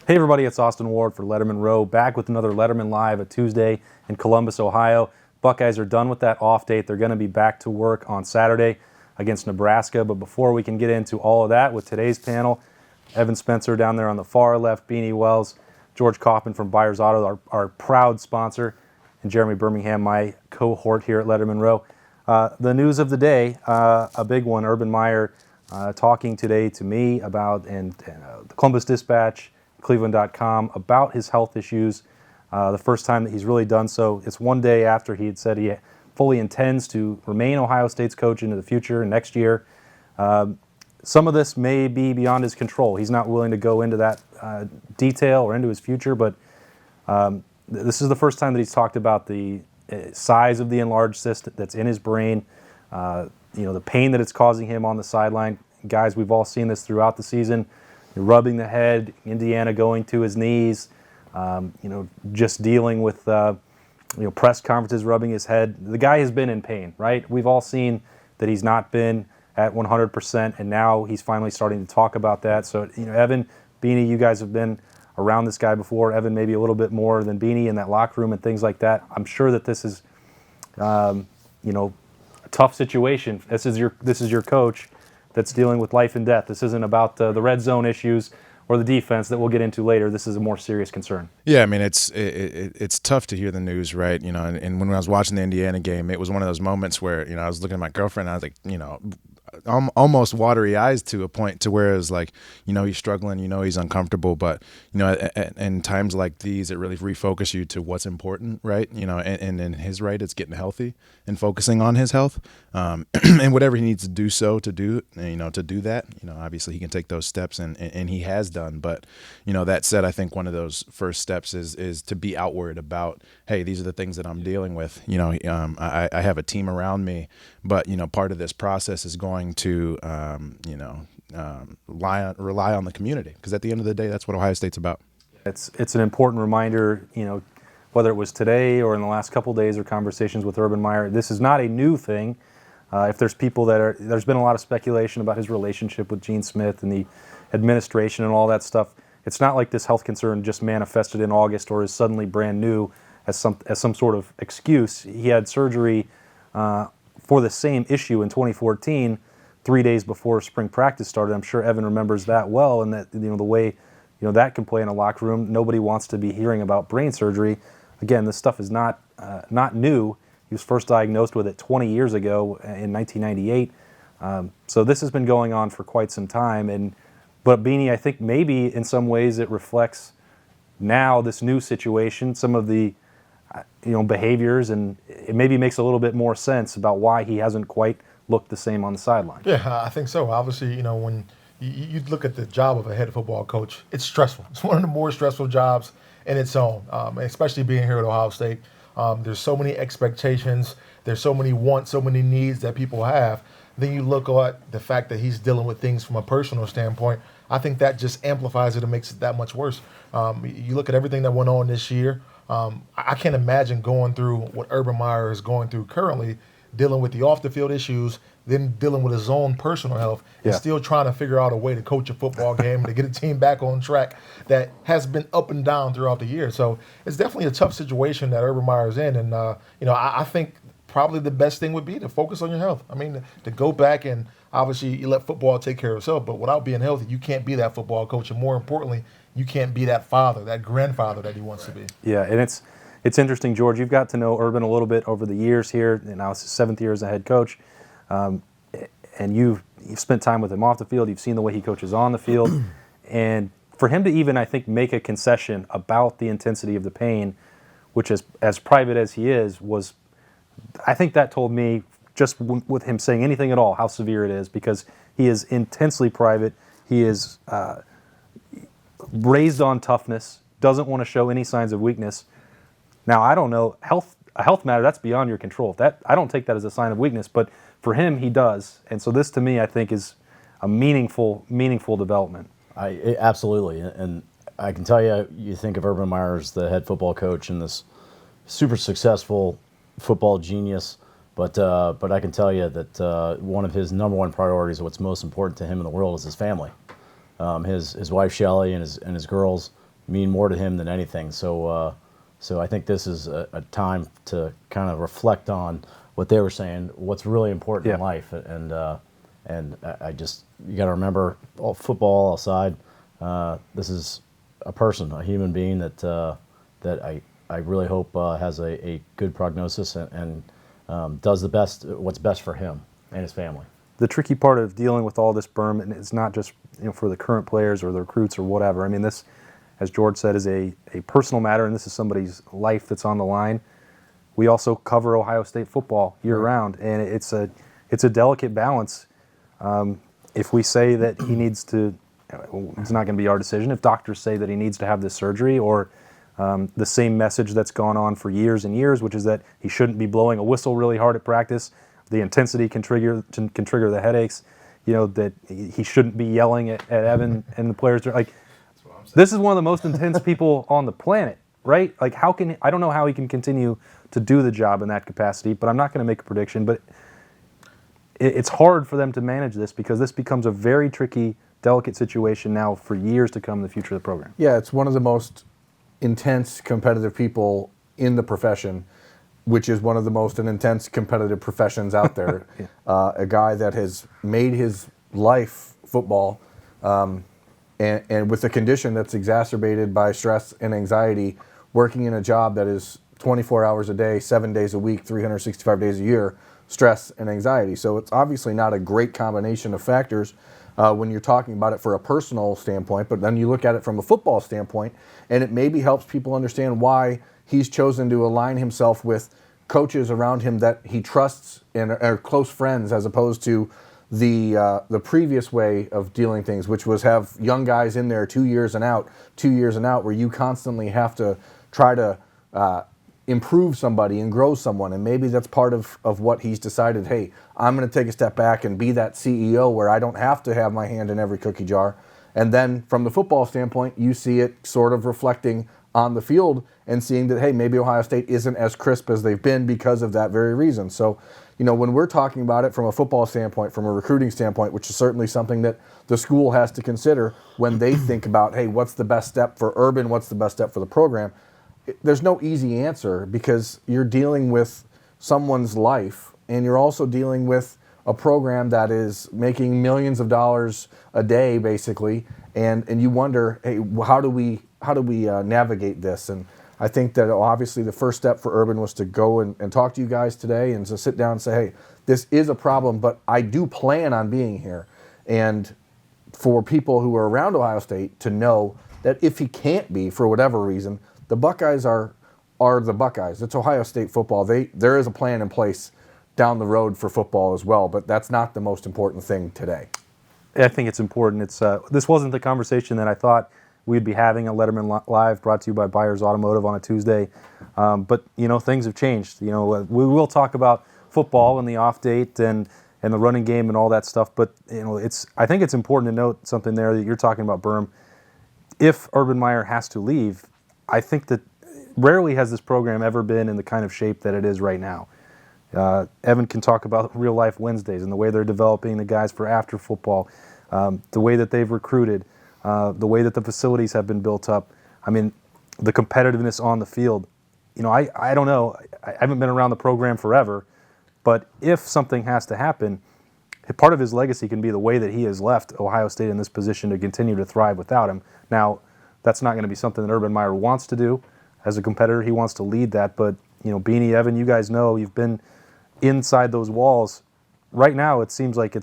Hey everybody, it's Austin Ward for Lettermen Row, back with another Lettermen Live at Tuesday in Columbus, Ohio. Buckeyes are done with that off date. They're going to be back to work on Saturday against Nebraska. But before we can get into all of that with today's panel, Evan Spencer down there on the far left, Beanie Wells, George Kauffman from Buyers Auto, our proud sponsor, and Jeremy Birmingham, my cohort here at Lettermen Row. The news of the day, a big one, Urban Meyer talking today to me about, and the Columbus Dispatch, Cleveland.com, about his health issues. The first time that he's really done so. It's one day after he had said he fully intends to remain Ohio State's coach into the future next year. Some of this may be beyond his control. He's not willing to go into that detail or into his future, but this is the first time that he's talked about the size of the enlarged cyst that's in his brain, the pain that it's causing him on the sideline. Guys, we've all seen this throughout the season. Rubbing the head, Indiana going to his knees, just dealing with press conferences, rubbing his head. The guy has been in pain, right? We've all seen that he's not been at 100%, and now he's finally starting to talk about that. So, Evan, Beanie, you guys have been around this guy before. Evan maybe a little bit more than Beanie in that locker room and things like that. I'm sure that this is, a tough situation. This is your coach that's dealing with life and death. This isn't about the red zone issues or the defense that we'll get into later. This is a more serious concern. Yeah, I mean, it's tough to hear the news, right? And when I was watching the Indiana game, it was one of those moments where, I was looking at my girlfriend and I was like, almost watery eyes to a point to where it was like, he's struggling, he's uncomfortable, but, in times like these, it really refocuses you to what's important, right? And in his right, it's getting healthy and focusing on his health, and whatever he needs to do to do that, obviously he can take those steps and he has done. But, that said, I think one of those first steps is to be outward about, hey, these are the things that I'm dealing with. I have a team around me, but, part of this process is going to rely on the community, because at the end of the day, that's what Ohio State's about. It's an important reminder, whether it was today or in the last couple of days or conversations with Urban Meyer. This is not a new thing. If there's people there's been a lot of speculation about his relationship with Gene Smith and the administration and all that stuff. It's not like this health concern just manifested in August or is suddenly brand new as some sort of excuse. He had surgery for the same issue in 2014, 3 days before spring practice started. I'm sure Evan remembers that well, and that the way that can play in a locker room. Nobody wants to be hearing about brain surgery. Again, this stuff is not new. He was first diagnosed with it 20 years ago in 1998. So this has been going on for quite some time. But Beanie, I think maybe in some ways it reflects now this new situation, some of the behaviors, and it maybe makes a little bit more sense about why he hasn't quite looked the same on the sideline. Yeah, I think so. Obviously, when you look at the job of a head football coach, it's stressful. It's one of the more stressful jobs in its own, especially being here at Ohio State. There's so many expectations. There's so many wants, so many needs that people have. Then you look at the fact that he's dealing with things from a personal standpoint. I think that just amplifies it and makes it that much worse. You look at everything that went on this year. I can't imagine going through what Urban Meyer is going through currently, dealing with the off-the-field issues, then dealing with his own personal health, and still trying to figure out a way to coach a football game, to get a team back on track that has been up and down throughout the year. So it's definitely a tough situation that Urban Meyer is in. And, I think probably the best thing would be to focus on your health. I mean, to go back and obviously you let football take care of itself, but without being healthy, you can't be that football coach. And more importantly, you can't be that father, that grandfather that he wants to be. Yeah, and it's interesting, George. You've got to know Urban a little bit over the years here, and now it's his 7th year as a head coach. And you've spent time with him off the field. You've seen the way he coaches on the field. And for him to even, I think, make a concession about the intensity of the pain, which is as private as he is, I think that told me, just with him saying anything at all, how severe it is, because he is intensely private. He is raised on toughness, doesn't want to show any signs of weakness. Now, I don't know, a health matter, that's beyond your control. I don't take that as a sign of weakness, but for him, he does. And so this, to me, I think is a meaningful development. Absolutely. And I can tell you, you think of Urban Meyer as the head football coach and this super successful football genius, but I can tell you that one of his number one priorities, what's most important to him in the world, is his family. His wife Shelley and his girls, mean more to him than anything. So I think this is a time to kind of reflect on what they were saying, what's really important in life, and I just, you got to remember, all football aside, this is a person, a human being that I really hope has a good prognosis and does what's best for him and his family. The tricky part of dealing with all this, Berm, and it's not just for the current players or the recruits or whatever. I mean, this, as George said, is a personal matter, and this is somebody's life that's on the line. We also cover Ohio State football year-round, and it's a delicate balance. If we say that he needs to, it's not going to be our decision. If doctors say that he needs to have this surgery, or the same message that's gone on for years and years, which is that he shouldn't be blowing a whistle really hard at practice. The intensity can trigger the headaches. That he shouldn't be yelling at Evan and the players. Like, this is one of the most intense people on the planet, right? Like, I don't know how he can continue to do the job in that capacity, but I'm not going to make a prediction. But it's hard for them to manage this because this becomes a very tricky, delicate situation now for years to come in the future of the program. Yeah, it's one of the most intense, competitive people in the profession, which is one of the most intense, competitive professions out there. A guy that has made his life football, and with a condition that's exacerbated by stress and anxiety, working in a job that is 24 hours a day, 7 days a week, 365 days a year, stress and anxiety. So it's obviously not a great combination of factors when you're talking about it for a personal standpoint, but then you look at it from a football standpoint, and it maybe helps people understand why he's chosen to align himself with coaches around him that he trusts and are close friends, as opposed to the previous way of dealing things, which was have young guys in there 2 years and out, where you constantly have to try to improve somebody and grow someone. And maybe that's part of what he's decided, hey, I'm going to take a step back and be that CEO where I don't have to have my hand in every cookie jar. And then from the football standpoint, you see it sort of reflecting on the field and seeing that, hey, maybe Ohio State isn't as crisp as they've been because of that very reason. So, when we're talking about it from a football standpoint, from a recruiting standpoint, which is certainly something that the school has to consider when they think about, hey, what's the best step for Urban, what's the best step for the program, there's no easy answer because you're dealing with someone's life and you're also dealing with a program that is making millions of dollars a day, basically, and you wonder, hey, how do we navigate this? And I think that obviously the first step for Urban was to go and talk to you guys today and to sit down and say, hey, this is a problem, but I do plan on being here. And for people who are around Ohio State to know that if he can't be for whatever reason, the Buckeyes are the Buckeyes. It's Ohio State football. There is a plan in place down the road for football as well, but that's not the most important thing today. I think it's important. This wasn't the conversation that I thought we'd be having at Lettermen Live, brought to you by Byers Automotive on a Tuesday. But things have changed. We will talk about football and the off date and the running game and all that stuff. But I think it's important to note something there that you're talking about, Berm. If Urban Meyer has to leave, I think that rarely has this program ever been in the kind of shape that it is right now. Evan can talk about real life Wednesdays and the way they're developing the guys for after football, the way that they've recruited, the way that the facilities have been built up. I mean, the competitiveness on the field. I don't know. I haven't been around the program forever, but if something has to happen, part of his legacy can be the way that he has left Ohio State in this position to continue to thrive without him. Now, that's not going to be something that Urban Meyer wants to do. As a competitor, he wants to lead that. But, Beanie, Evan, you guys know you've been inside those walls. Right now, it seems like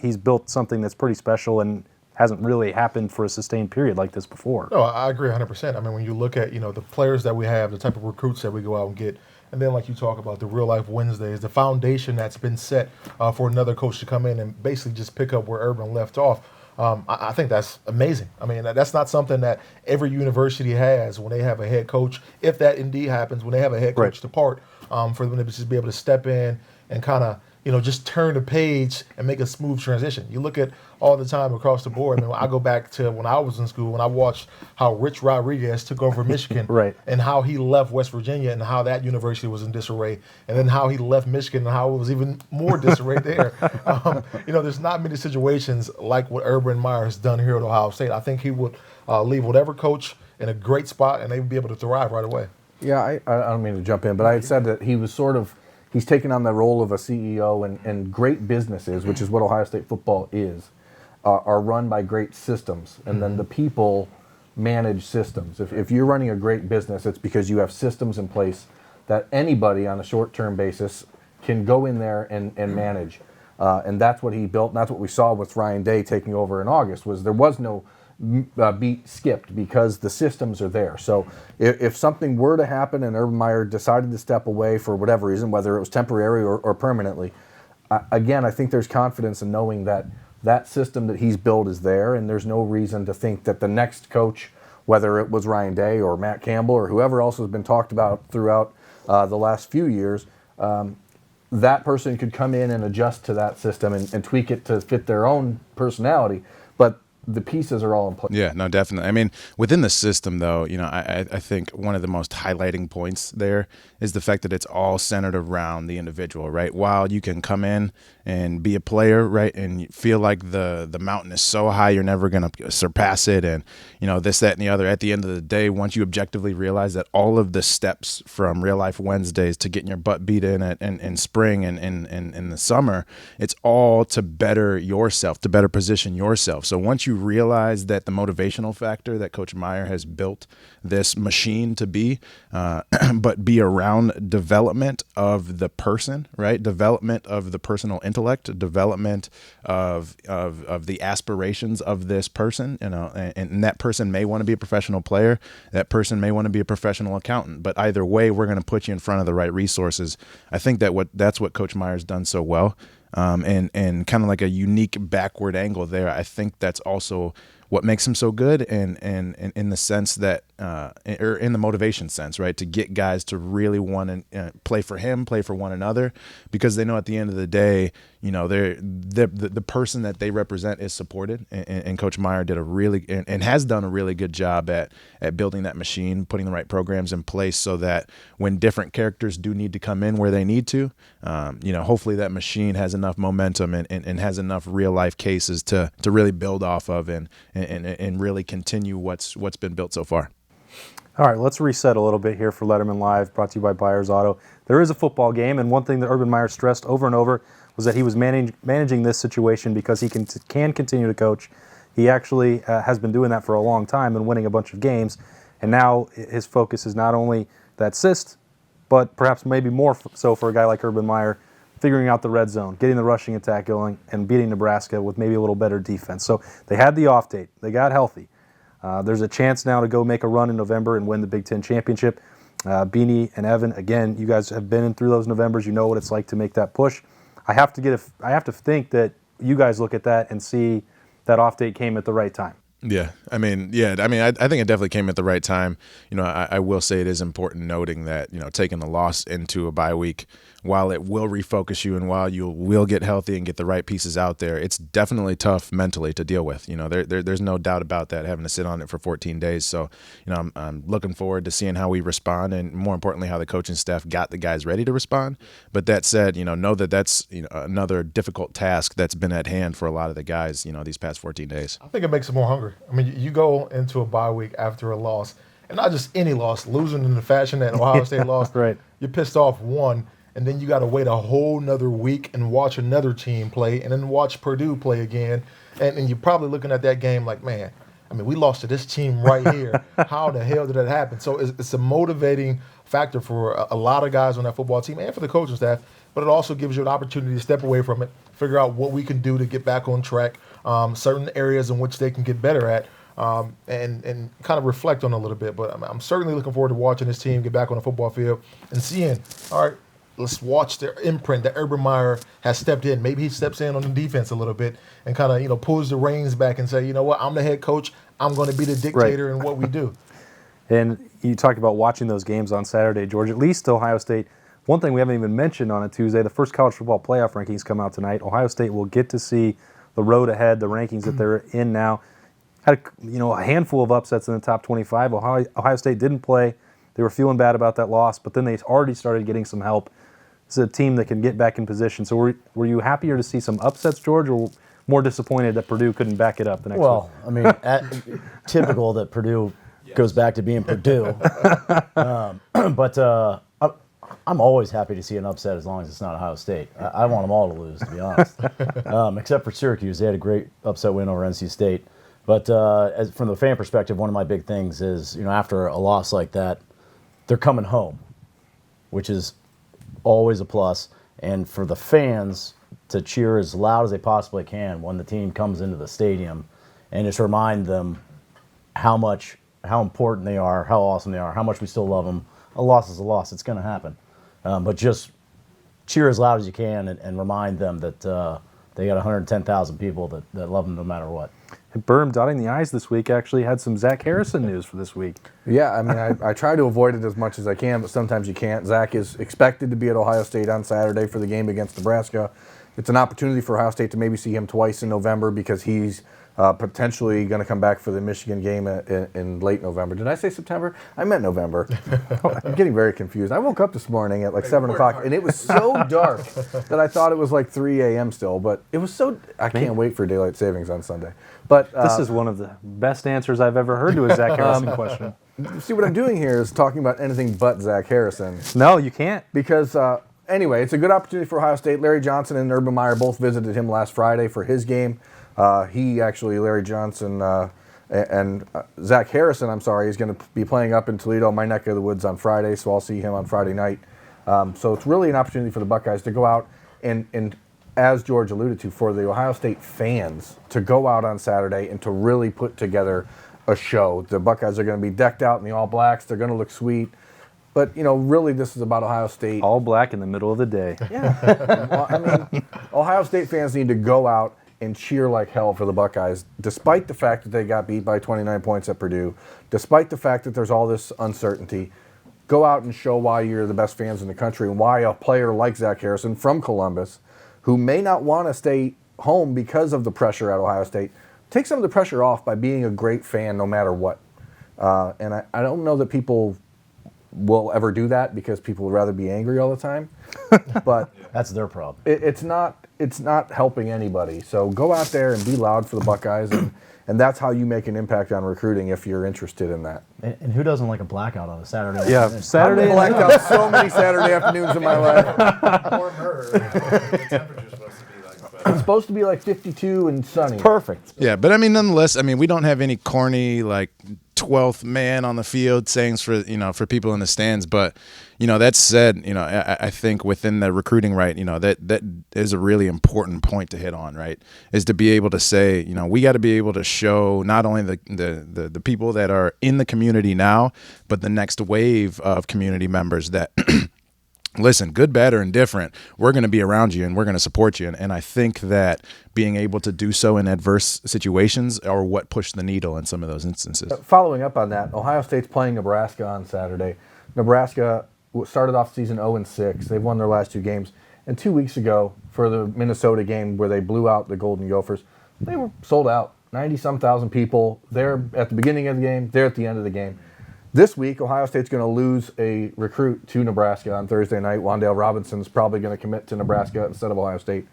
he's built something that's pretty special and hasn't really happened for a sustained period like this before. No, I agree 100%. I mean, when you look at, the players that we have, the type of recruits that we go out and get, and then like you talk about the real life Wednesdays, the foundation that's been set for another coach to come in and basically just pick up where Urban left off. I think that's amazing. I mean, that's not something that every university has when they have a head coach. If that indeed happens, when they have a head coach depart, for them to just be able to step in and kind of, just turn the page and make a smooth transition. You look at all the time across the board. I mean, I go back to when I was in school, when I watched how Rich Rodriguez took over Michigan and how he left West Virginia and how that university was in disarray, and then how he left Michigan and how it was even more disarray there. There's not many situations like what Urban Meyer has done here at Ohio State. I think he would leave whatever coach in a great spot, and they would be able to thrive right away. Yeah, I don't mean to jump in, but I had said that he was he's taken on the role of a CEO, and great businesses, which is what Ohio State football is, are run by great systems, and then the people manage systems. If you're running a great business, it's because you have systems in place that anybody on a short-term basis can go in there and manage. And that's what he built, and that's what we saw with Ryan Day taking over in August, was there was no beat skipped because the systems are there. So if something were to happen and Urban Meyer decided to step away for whatever reason, whether it was temporary or permanently, again, I think there's confidence in knowing that that system that he's built is there, and there's no reason to think that the next coach, whether it was Ryan Day or Matt Campbell or whoever else has been talked about throughout the last few years, that person could come in and adjust to that system and tweak it to fit their own personality. But the pieces are all in place. Yeah, no, definitely. I mean, within the system, though, I think one of the most highlighting points there is the fact that it's all centered around the individual, right? While you can come in and be a player, right, and you feel like the mountain is so high you're never going to surpass it, and this, that, and the other. At the end of the day, once you objectively realize that all of the steps from Real Life Wednesdays to getting your butt beat in spring and in the summer, it's all to better yourself, to better position yourself. So once you realize that the motivational factor that Coach Meyer has built this machine to be, but be around development of the person, right? Development of the personal intellect, development of the aspirations of this person, and that person may want to be a professional player. That person may want to be a professional accountant, but either way, we're going to put you in front of the right resources. I think that's what Coach Meyer's done so well. And kind of like a unique backward angle there. I think that's also what makes him so good, and in the sense that, or in the motivation sense, right, to get guys to really want to play for him, play for one another, because they know at the end of the day, the person that they represent is supported, and Coach Meyer did and has done a really good job at building that machine, putting the right programs in place so that when different characters do need to come in where they need to, hopefully that machine has enough momentum and has enough real life cases to really build off of and really continue what's been built so far. All right, let's reset a little bit here for Letterman Live, brought to you by Byers Auto. There is a football game, and one thing that Urban Meyer stressed over and over was that he was managing this situation because he can continue to coach. He actually has been doing that for a long time and winning a bunch of games, and now his focus is not only that cyst, but perhaps maybe more so for a guy like Urban Meyer, figuring out the red zone, getting the rushing attack going, and beating Nebraska with maybe a little better defense. So they had the off date. They got healthy. There's a chance now to go make a run in November and win the Big Ten championship. Beanie and Evan, again, you guys have been in through those Novembers. You know what it's like to make that push. I have to think that you guys look at that and see that off date came at the right time. Yeah, I think it definitely came at the right time. I will say it is important noting that, taking the loss into a bye week, while it will refocus you and while you will get healthy and get the right pieces out there, it's definitely tough mentally to deal with. There's no doubt about that, having to sit on it for 14 days. So, I'm looking forward to seeing how we respond, and more importantly, how the coaching staff got the guys ready to respond. But that said, know that that's another difficult task that's been at hand for a lot of the guys, these past 14 days. I think it makes them more hungry. I mean, you go into a bye week after a loss, and not just any loss, losing in the fashion that Ohio State lost. Right. You're pissed off, one, and then you got to wait a whole nother week and watch another team play, and then watch Purdue play again. And you're probably looking at that game like, man, I mean, we lost to this team right here. How the hell did that happen? So it's a motivating factor for a lot of guys on that football team and for the coaching staff, but it also gives you an opportunity to step away from it, figure out what we can do to get back on track, certain areas in which they can get better at, and kind of reflect on a little bit. But I'm certainly looking forward to watching this team get back on the football field and seeing, all right, let's watch their imprint that Urban Meyer has stepped in. Maybe he steps in on the defense a little bit and kind of, pulls the reins back and say, you know what, I'm the head coach. I'm going to be the dictator in what we do. And you talked about watching those games on Saturday, George. At least Ohio State, one thing we haven't even mentioned on a Tuesday, the first college football playoff rankings come out tonight. Ohio State will get to see the road ahead, the rankings that they're in now. Had a handful of upsets in the top 25. Ohio State didn't play. They were feeling bad about that loss, but then they already started getting some help. It's a team that can get back in position. So were you happier to see some upsets, George, or more disappointed that Purdue couldn't back it up the next week? Well, I mean, typical that Purdue goes back to being Purdue. But I'm always happy to see an upset as long as it's not Ohio State. I want them all to lose, to be honest. Except for Syracuse. They had a great upset win over NC State. But from the fan perspective, one of my big things is, after a loss like that, they're coming home, which is always a plus. And for the fans to cheer as loud as they possibly can when the team comes into the stadium and just remind them how important they are, how awesome they are, how much we still love them. A loss is a loss. It's going to happen. But just cheer as loud as you can and remind them that they got 110,000 people that love them no matter what. And Berm, dotting the I's this week, actually had some Zach Harrison news for this week. Yeah, I mean, I try to avoid it as much as I can, but sometimes you can't. Zach is expected to be at Ohio State on Saturday for the game against Nebraska. It's an opportunity for Ohio State to maybe see him twice in November because he's potentially going to come back for the Michigan game in late November. Did I say September? I meant November. I'm getting very confused. I woke up this morning at like 7 o'clock, and it was so dark that I thought it was like 3 a.m. still. But it was so... I can't wait for daylight savings on Sunday. But this is one of the best answers I've ever heard to a Zach Harrison question. See, what I'm doing here is talking about anything but Zach Harrison. No, you can't. Because... anyway, it's a good opportunity for Ohio State. Larry Johnson and Urban Meyer both visited him last Friday for his game. Larry Johnson, and Zach Harrison, is going to be playing up in Toledo, my neck of the woods, on Friday, so I'll see him on Friday night. So it's really an opportunity for the Buckeyes to go out and, as George alluded to, for the Ohio State fans to go out on Saturday and to really put together a show. The Buckeyes are going to be decked out in the all blacks. They're going to look sweet. But, really this is about Ohio State. All black in the middle of the day. Yeah. Well, I mean, Ohio State fans need to go out and cheer like hell for the Buckeyes, despite the fact that they got beat by 29 points at Purdue, despite the fact that there's all this uncertainty. Go out and show why you're the best fans in the country and why a player like Zach Harrison from Columbus, who may not want to stay home because of the pressure at Ohio State, take some of the pressure off by being a great fan no matter what. And I don't know that people will ever do that because people would rather be angry all the time. But that's their problem. It's not helping anybody. So go out there and be loud for the Buckeyes, and that's how you make an impact on recruiting if you're interested in that. And who doesn't like a blackout on a Saturday? Yeah, afternoon? Saturday. I've blacked out so many Saturday afternoons in my life. The temperature's supposed to be like, but It's supposed to be like 52 and sunny. Perfect. Yeah, but I mean, nonetheless, we don't have any corny 12th man on the field sayings for people in the stands. But that said, I think within the recruiting, right, that is a really important point to hit on, right, is to be able to say, we got to be able to show not only the people that are in the community now, but the next wave of community members that listen, good, bad, or indifferent, we're going to be around you and we're going to support you. And I think that being able to do so in adverse situations are what pushed the needle in some of those instances. Following up on that, Ohio State's playing Nebraska on Saturday. Nebraska started off season 0-6. They've won their last 2 games. And 2 weeks ago, for the Minnesota game where they blew out the Golden Gophers, they were sold out. 90-some thousand people. They're at the beginning of the game. They're at the end of the game. This week, Ohio State's going to lose a recruit to Nebraska on Thursday night. Wan'Dale Robinson's probably going to commit to Nebraska instead of Ohio State.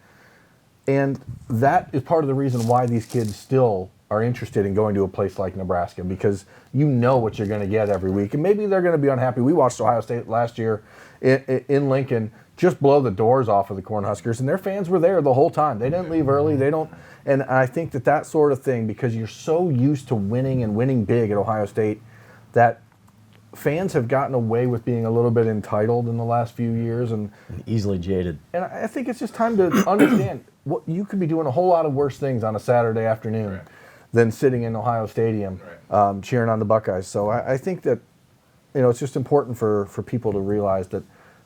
And that is part of the reason why these kids still are interested in going to a place like Nebraska, because you know what you're going to get every week. And maybe they're going to be unhappy. We watched Ohio State last year in Lincoln just blow the doors off of the Cornhuskers, and their fans were there the whole time. They didn't leave early. And I think that sort of thing, because you're so used to winning and winning big at Ohio State, that fans have gotten away with being a little bit entitled in the last few years and easily jaded. And I think it's just time to understand what you could be doing a whole lot of worse things on a Saturday afternoon than sitting in Ohio Stadium cheering on the Buckeyes. So I think that it's just important for people to realize that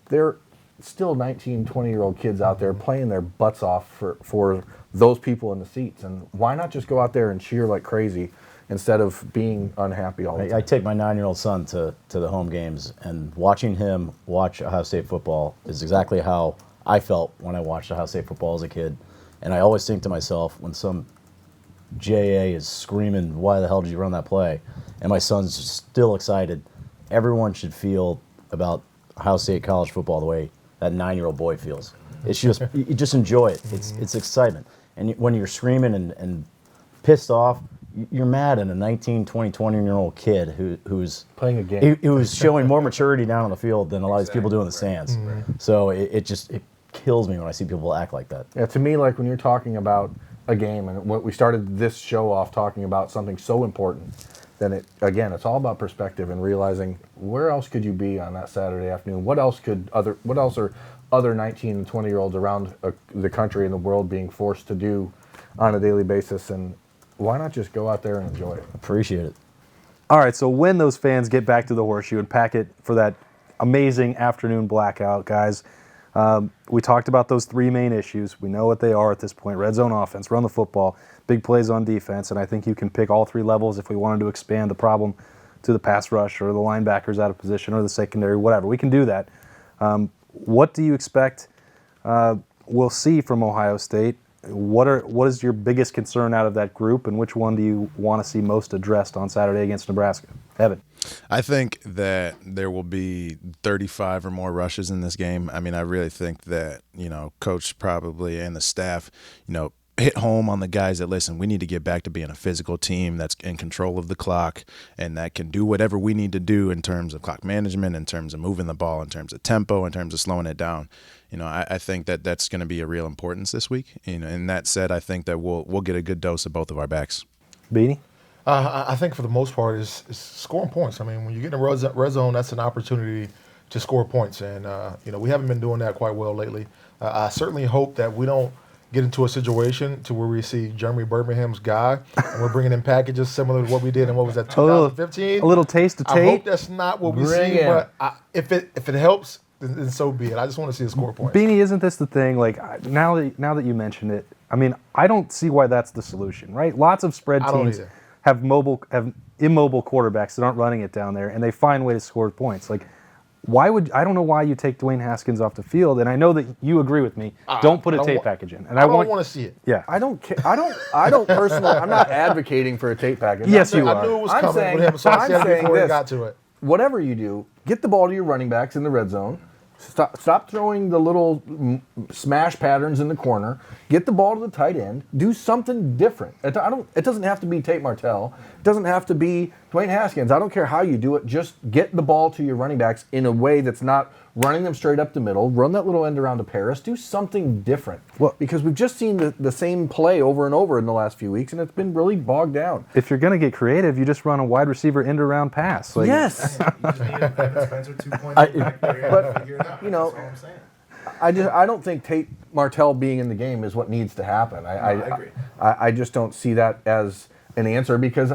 they're still 19, 20-year-old kids out there playing their butts off for those people in the seats. And why not just go out there and cheer like crazy instead of being unhappy all the time? I take my 9-year-old son to the home games, and watching him watch Ohio State football is exactly how I felt when I watched Ohio State football as a kid. And I always think to myself, when some JA is screaming, "Why the hell did you run that play?" and my son's still excited, everyone should feel about Ohio State college football the way that 9-year-old boy feels. It's just, you just enjoy it. It's excitement. And when you're screaming and pissed off, you're mad at a 19, 20, 20-year-old kid who's Playing a game. Who's showing more maturity down on the field than a lot of these people do in the stands. So it kills me when I see people act like that. Yeah, to me, like when you're talking about a game, and what we started this show off talking about something so important, then it's all about perspective and realizing where else could you be on that Saturday afternoon? What else are other 19 and 20-year-olds around the country and the world being forced to do on a daily basis? And why not just go out there and enjoy it? Appreciate it. All right, so when those fans get back to the Horseshoe and pack it for that amazing afternoon blackout, guys, we talked about those three main issues. We know what they are at this point: red zone offense, run the football, big plays on defense, and I think you can pick all three levels if we wanted to expand the problem to the pass rush or the linebackers out of position or the secondary, whatever. We can do that. What do you expect we'll see from Ohio State? What is your biggest concern out of that group, and which one do you want to see most addressed on Saturday against Nebraska? Evan. I think that there will be 35 or more rushes in this game. I mean, I really think that, Coach probably and the staff, hit home on the guys that, listen, we need to get back to being a physical team that's in control of the clock and that can do whatever we need to do in terms of clock management, in terms of moving the ball, in terms of tempo, in terms of slowing it down. I think that that's going to be a real importance this week. And that said, I think that we'll get a good dose of both of our backs. Beanie? I think for the most part is scoring points. I mean, when you get in the red zone, that's an opportunity to score points. And, we haven't been doing that quite well lately. I certainly hope that we don't get into a situation to where we see Jeremy Birmingham's guy and we're bringing in packages similar to what we did in, 2015? A little taste of Tate? I hope that's not what we see, but if it helps, then so be it. I just want to see a score point. Beanie, isn't this the thing? Like, now that you mentioned it, I mean, I don't see why that's the solution, right? Lots of spread teams have immobile quarterbacks that aren't running it down there, and they find ways to score points. Like, I don't know why you take Dwayne Haskins off the field, and I know that you agree with me. Don't put a tape package in. And I don't want to see it. Yeah. I don't personally, I'm not advocating for a tape package. Yes, you are. I knew it was coming with him, so I said it before he got to it. Whatever you do, get the ball to your running backs in the red zone. Stop throwing the little smash patterns in the corner. Get the ball to the tight end. Do something different. It doesn't have to be Tate Martell. It doesn't have to be Dwayne Haskins. I don't care how you do it. Just get the ball to your running backs in a way that's not running them straight up the middle. Run that little end around to Paris. Do something different. Well, because we've just seen the same play over and over in the last few weeks, and it's been really bogged down. If you're going to get creative, you just run a wide receiver end around pass. Like, yes. You just need a Kevin Spencer 2.0 back there. But, Figure it out. you know, That's all I'm saying. I don't think Tate Martell being in the game is what needs to happen. I agree. I just don't see that as an answer because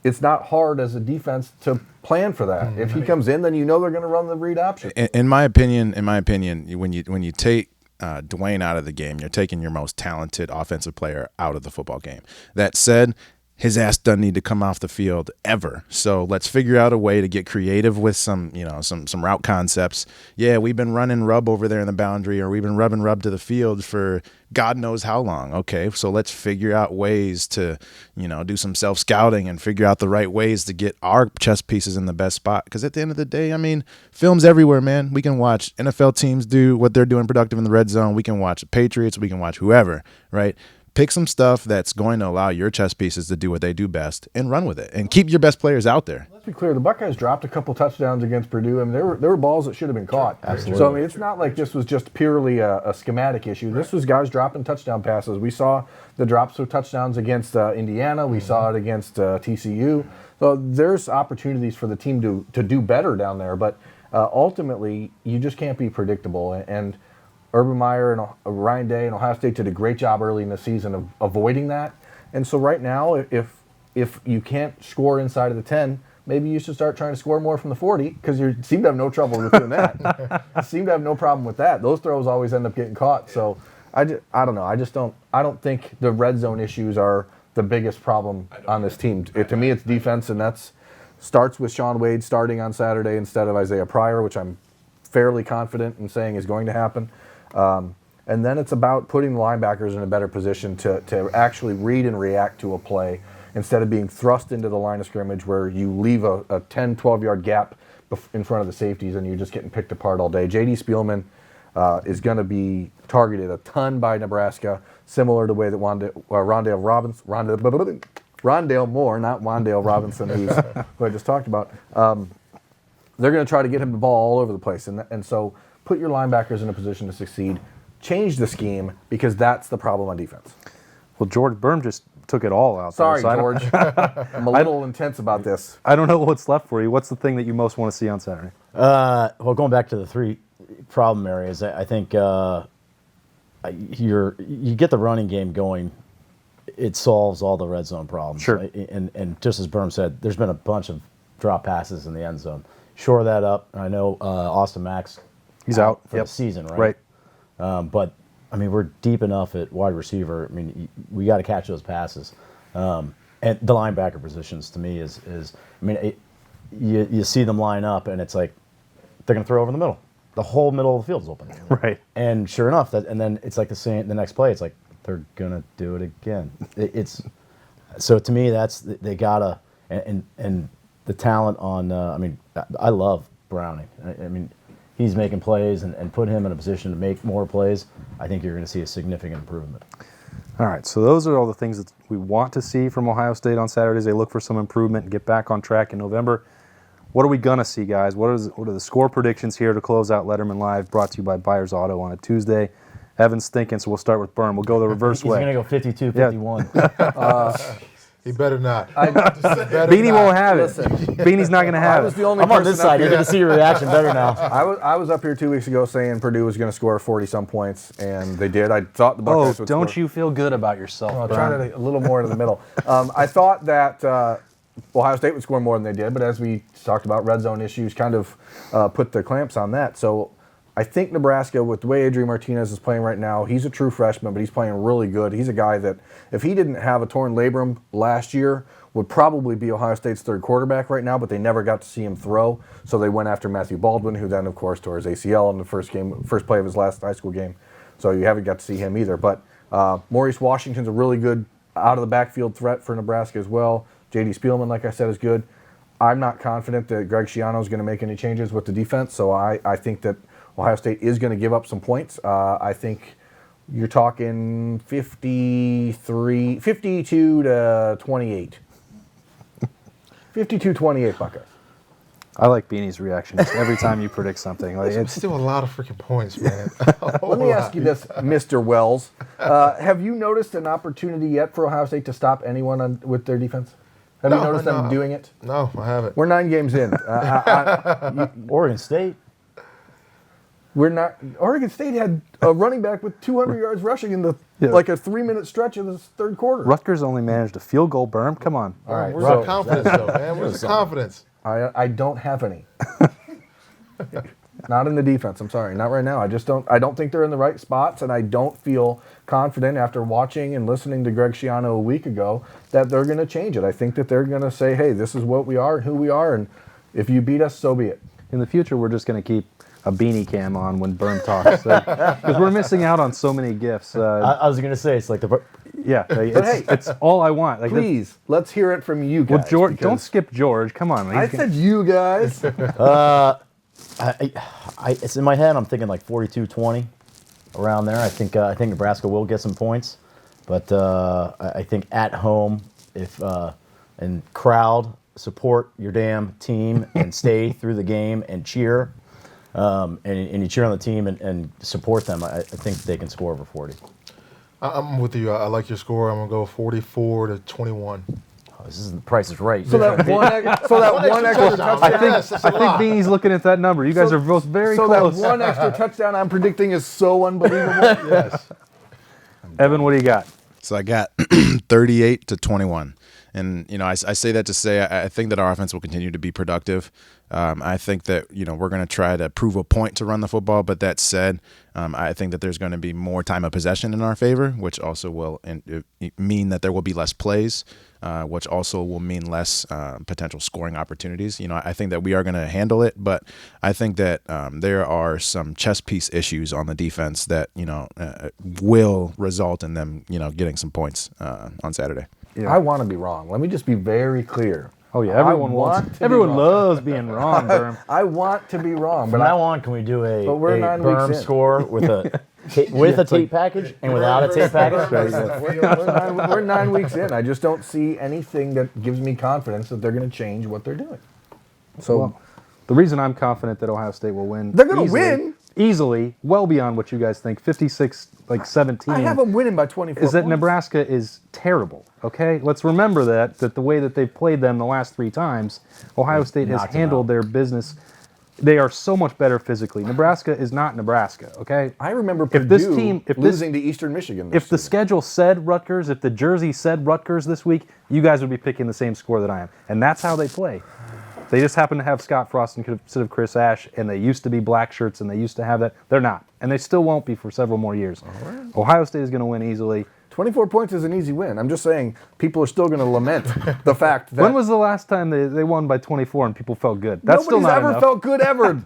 it's not hard as a defense to plan for that. If he comes in, then you know they're going to run the read option. In my opinion, when you take Dwayne out of the game, you're taking your most talented offensive player out of the football game. That said, his ass doesn't need to come off the field ever. So let's figure out a way to get creative with some route concepts. Yeah, we've been running rub over there in the boundary, or we've been rubbing rub to the field for God knows how long. Okay, so let's figure out ways to, do some self-scouting and figure out the right ways to get our chess pieces in the best spot. Because at the end of the day, I mean, film's everywhere, man. We can watch NFL teams do what they're doing productive in the red zone. We can watch the Patriots. We can watch whoever, right? Pick some stuff that's going to allow your chess pieces to do what they do best and run with it and keep your best players out there. Let's be clear, the Buckeyes dropped a couple touchdowns against Purdue. I mean, there were balls that should have been caught. Absolutely. So, I mean, it's not like this was just purely a schematic issue. This was guys dropping touchdown passes. We saw the drops of touchdowns against Indiana. We saw it against TCU. So there's opportunities for the team to do better down there. But ultimately, you just can't be predictable. And Urban Meyer and Ryan Day and Ohio State did a great job early in the season of avoiding that. And so right now, if you can't score inside of the 10, maybe you should start trying to score more from the 40 because you seem to have no trouble with doing that. You seem to have no problem with that. Those throws always end up getting caught. So I don't know. I don't think the red zone issues are the biggest problem on this team. To me, it's defense, and that's starts with Shaun Wade starting on Saturday instead of Isaiah Pryor, which I'm fairly confident in saying is going to happen. And then it's about putting the linebackers in a better position to actually read and react to a play instead of being thrust into the line of scrimmage where you leave a 10, 12-yard gap in front of the safeties and you're just getting picked apart all day. J.D. Spielman is going to be targeted a ton by Nebraska, similar to the way that Rondale Rondale Moore, not Wandale Robinson, who I just talked about. They're going to try to get him the ball all over the place. And so put your linebackers in a position to succeed. Change the scheme, because that's the problem on defense. Well, George Berm just took it all out Sorry, there. So George. I'm a little intense about this. I don't know what's left for you. What's the thing that you most want to see on Saturday? Well, going back to the three problem areas, I think you get the running game going, it solves all the red zone problems. Sure. And just as Berm said, there's been a bunch of drop passes in the end zone. Shore that up. I know Austin Mack's He's out for the season, right? Right. But I mean, we're deep enough at wide receiver. I mean, we got to catch those passes. And the linebacker positions, to me, is I mean, you see them line up, and it's like they're going to throw over the middle. The whole middle of the field is open. Right. And sure enough, and then it's like the next play, it's like they're going to do it again. So to me, they gotta and the talent on. I mean, I love Browning. I mean, he's making plays, and put him in a position to make more plays. I think you're going to see a significant improvement. All right, so those are all the things that we want to see from Ohio State on Saturdays. They look for some improvement and get back on track in November. What are we going to see, guys? What are the score predictions here to close out Letterman Live, brought to you by Byers Auto on a Tuesday? Evan's thinking, so we'll start with Berm. We'll go the reverse way. He's going to go 52-51. He better not. Beanie won't have it. Beanie's not going to have it. I'm on this side. You're going to see your reaction better now. I was up here 2 weeks ago saying Purdue was going to score 40-some points, and they did. I thought the Buckeyes would don't score. you feel good about yourself, Well, Berm? trying to a little more in the middle. I thought that Ohio State would score more than they did, but as we talked about, red zone issues kind of put the clamps on that. So I think Nebraska, with the way Adrian Martinez is playing right now, he's a true freshman, but he's playing really good. He's a guy that, if he didn't have a torn labrum last year, would probably be Ohio State's third quarterback right now, but they never got to see him throw. So they went after Matthew Baldwin, who then, of course, tore his ACL in the first play of his last high school game. So you haven't got to see him either. But Maurice Washington's a really good out-of-the-backfield threat for Nebraska as well. J.D. Spielman, like I said, is good. I'm not confident that Greg Schiano is going to make any changes with the defense, so I think that Ohio State is going to give up some points. I think you're talking 52 to 28. 52-28 Buckeyes. I like Beanie's reaction every time you predict something. Like, It's it's still a lot of freaking points, man. Let me ask you this, Mr. Wells. Have you noticed an opportunity yet for Ohio State to stop anyone with their defense? Have you noticed them doing it? No, I haven't. We're 9 games in. Oregon State. We're not. Oregon State had a running back with 200 yards rushing in like a 3-minute stretch in the third quarter. Rutgers only managed a field goal. Berm, come on. All right, Where's the confidence, though, man? Where's the confidence? I don't have any. Not in the defense. I'm sorry, not right now. I don't think they're in the right spots, and I don't feel confident after watching and listening to Greg Schiano a week ago that they're going to change it. I think that they're going to say, hey, this is what we are and who we are, and if you beat us, so be it. In the future, we're just going to keep a Beanie cam on when Berm talks, because we're missing out on so many gifts. I was going to say, it's like it's all I want. Like, Please, let's hear it from you guys. well, George, don't skip George. Come on. I said you guys. it's in my head. I'm thinking like 42-20, around there. I think Nebraska will get some points, but I think at home, if and crowd support your damn team and stay through the game and cheer, and you cheer on the team and support them. I think they can score over 40. I'm with you. I like your score. I'm gonna go 44-21. This is the Price is Right. So that one extra touchdown. I think Beanie's looking at that number. You guys are both very close. So that one extra touchdown I'm predicting is so unbelievable. Yes. Evan, what do you got? So I got 38-21. And, I say that to say I think that our offense will continue to be productive. I think that, we're going to try to prove a point to run the football. But that said, I think that there's going to be more time of possession in our favor, which also will mean that there will be less plays, which also will mean less potential scoring opportunities. I think that we are going to handle it, but I think that there are some chess piece issues on the defense that, will result in them, getting some points on Saturday. Yeah. I want to be wrong. Let me just be very clear. Oh yeah, everyone loves being wrong, Berm. I want to be wrong, but From now on, can we do a we're 9 weeks Berm in. score with a with a tape package and without a tape package. We're 9 weeks in. I just don't see anything that gives me confidence that they're going to change what they're doing. So Well, the reason I'm confident that Ohio State will win, They're gonna easily- win. easily, well beyond what you guys think, 56-17. I have them winning by 24 is that points. Nebraska is terrible. Okay, let's remember that the way that they've played them the last 3 times, Ohio State has knocked them handled out. their business. They are so much better physically. Nebraska is not Nebraska. Okay, I remember if Purdue this team, losing to Eastern Michigan. This if the season. schedule said Rutgers, if the jersey said Rutgers this week, you guys would be picking the same score that I am, and that's how they play. They just happen to have Scott Frost instead of Chris Ash, and they used to be black shirts, and they used to have that. They're not, and they still won't be for several more years. Ohio State is going to win easily. 24 points is an easy win. I'm just saying people are still going to lament the fact that When was the last time they won by 24 and people felt good? That's still nobody's not ever enough. felt good ever.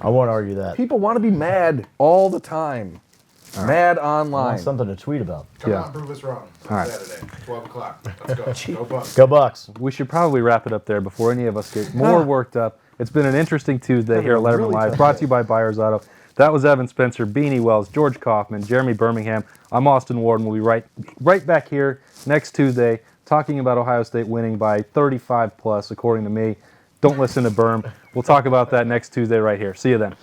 I won't argue that. People want to be mad all the time. Mad I online. want something to tweet about. Come Yeah. on, prove us wrong. All right. Saturday, 12 o'clock. Let's go. Go Bucks. Go Bucks. We should probably wrap it up there before any of us get more worked up. It's been an interesting Tuesday here at Lettermen really Live, tough brought to you by Byers Auto. That was Evan Spencer, Beanie Wells, George Kauffman, Jeremy Birmingham. I'm Austin Warden. We'll be right back here next Tuesday talking about Ohio State winning by 35 plus, according to me. Don't listen to Berm. We'll talk about that next Tuesday right here. See you then.